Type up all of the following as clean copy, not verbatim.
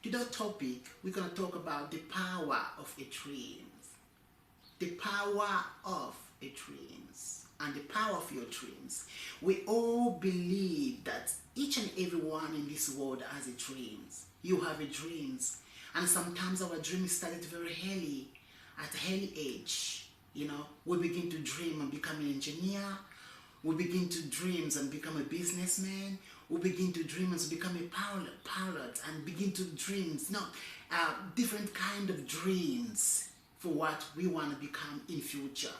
Today's topic, we're going to talk about the power of a dream. The power of a dreams and the power of your dreams. We all believe that each and everyone in this world has a dreams. You have a dreams, and sometimes our dreams started very early, at an early age. We begin to dream and become an engineer. We begin to dream and become a businessman. We begin to dream and become a pilot and begin to dream, different kind of dreams for what we want to become in future.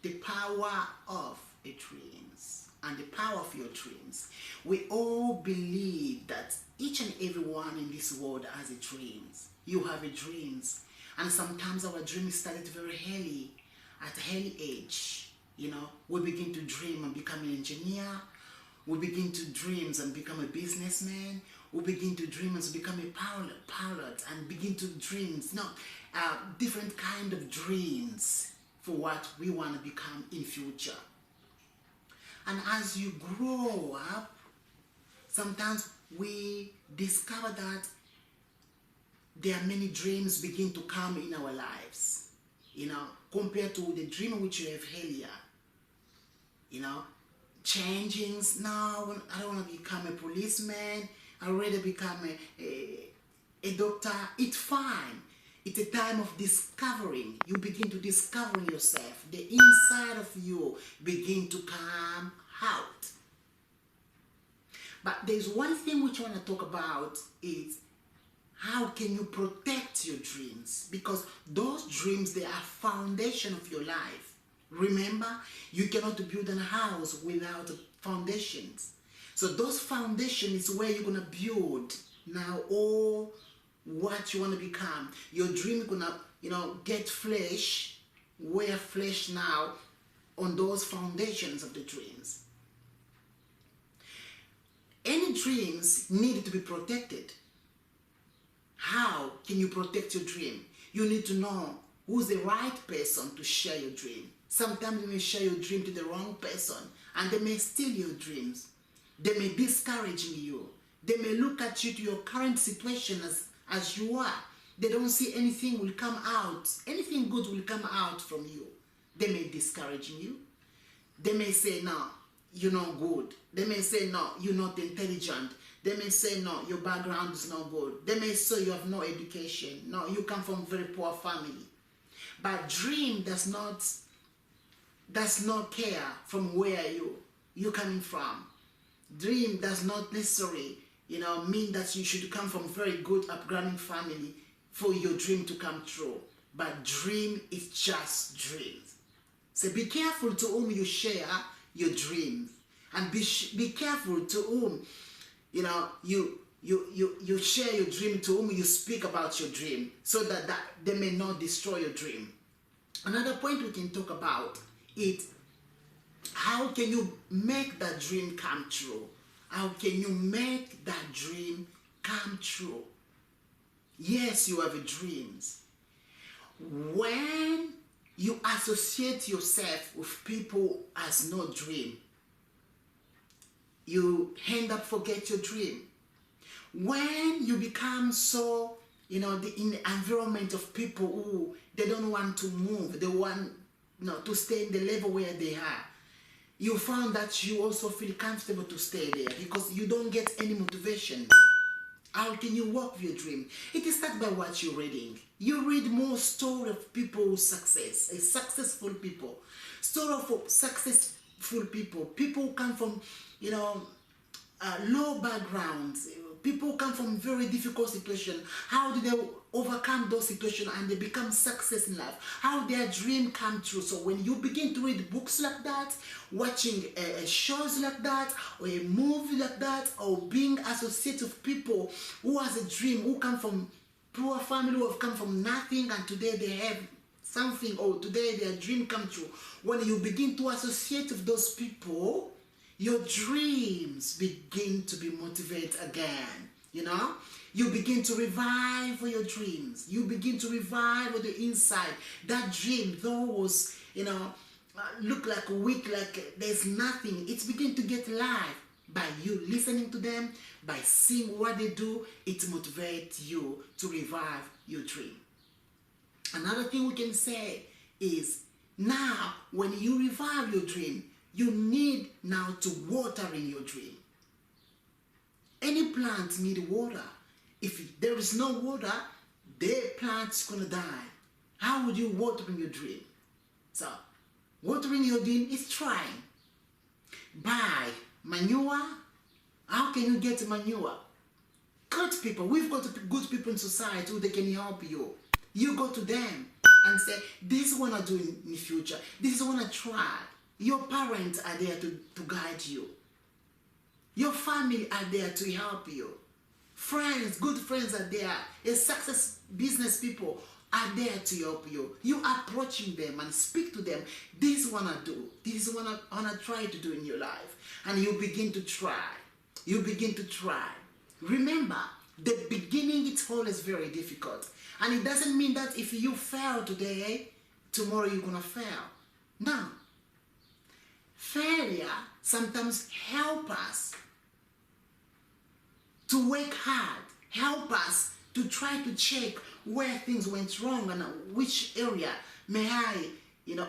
The power of a dreams and the power of your dreams. We all believe that each and everyone in this world has a dreams. You have a dreams, and sometimes our dreams started very early, at an early age. We begin to dream and become an engineer. We begin to dream and become a businessman. We begin to dream and become a pilot and begin to dream, different kind of dreams for what we want to become in future. And as you grow up, sometimes we discover that there are many dreams begin to come in our lives, compared to the dream which you have earlier. Changings. Now I don't want to become a policeman. I already become a doctor. It's fine. It's a time of discovering. You begin to discover yourself. The inside of you begin to come out. But there's one thing which I want to talk about is how can you protect your dreams? Because those dreams, they are foundation of your life. Remember, you cannot build a house without foundations. So those foundations is where you're going to build now all what you want to become. Your dream is going to, get flesh, wear flesh now on those foundations of the dreams. Any dreams need to be protected. How can you protect your dream? You need to know who's the right person to share your dream. Sometimes you may share your dream to the wrong person, and they may steal your dreams. They may discourage you. They may look at you to your current situation as you are. They don't see anything will come out. Anything good will come out from you. They may discourage you. They may say, no, you're not good. They may say, no, you're not intelligent. They may say, no, your background is not good. They may say you have no education. No, you come from a very poor family. But dream does not care from where you're coming from. Dream does not necessarily, mean that you should come from a very good upbringing family for your dream to come true. But dream is just dreams. So be careful to whom you share your dreams, and be careful to whom you share your dream, to whom you speak about your dream, so that they may not destroy your dream. Another point we can talk about is how can you make that dream come true? How can you make that dream come true? Yes, you have dreams. When you associate yourself with people as no dream, you end up forget your dream. When you become so, in the environment of people who they don't want to move, they want to stay in the level where they are, you found that you also feel comfortable to stay there because you don't get any motivation. How can you work with your dream? It is started by what you're reading. You read more story of people's success, successful people, story of successful people who come from, low backgrounds, people who come from very difficult situations. How do they overcome those situations and they become success in life? How their dream come true? So when you begin to read books like that, watching shows like that, or a movie like that, or being associated with people who has a dream, who come from poor family, who have come from nothing, and today they have something, or today their dream come true. When you begin to associate with those people, your dreams begin to be motivated again. You begin to revive your dreams. You begin to revive on the inside. That dream, though was, look like weak, like there's nothing. It's beginning to get live by you listening to them, by seeing what they do. It motivates you to revive your dream. Another thing we can say is, now when you revive your dream, you need now to water in your dream. Any plant need water. If there is no water, the plant's gonna die. How would you water in your dream? So, watering your dream is trying. Buy manure. How can you get manure? Good people. We've got good people in society who they can help you. You go to them and say, this is what I do in the future. This is what I try. Your parents are there to guide you. Your family are there to help you. Friends, good friends are there. A success business people are there to help you. You approaching them and speak to them. This is what I do. This is what I want to try to do in your life. And you begin to try. You begin to try. Remember, the beginning it's always very difficult. And it doesn't mean that if you fail today, tomorrow you're going to fail. No. Failure sometimes help us to work hard, help us to try to check where things went wrong and which area may I,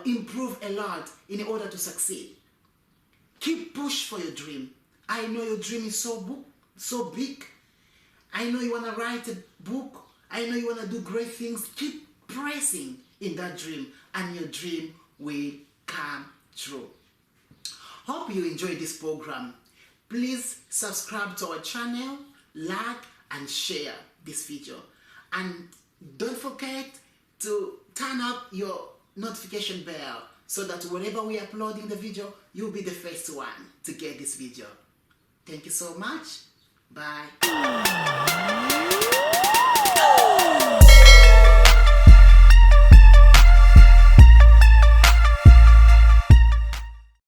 improve a lot in order to succeed. Keep push for your dream. I know your dream is so big. I know you want to write a book. I know you want to do great things. Keep pressing in that dream and your dream will come true. Hope you enjoyed this program. Please subscribe to our channel, like and share this video. And don't forget to turn up your notification bell so that whenever we upload in the video, you'll be the first one to get this video. Thank you so much. Bye.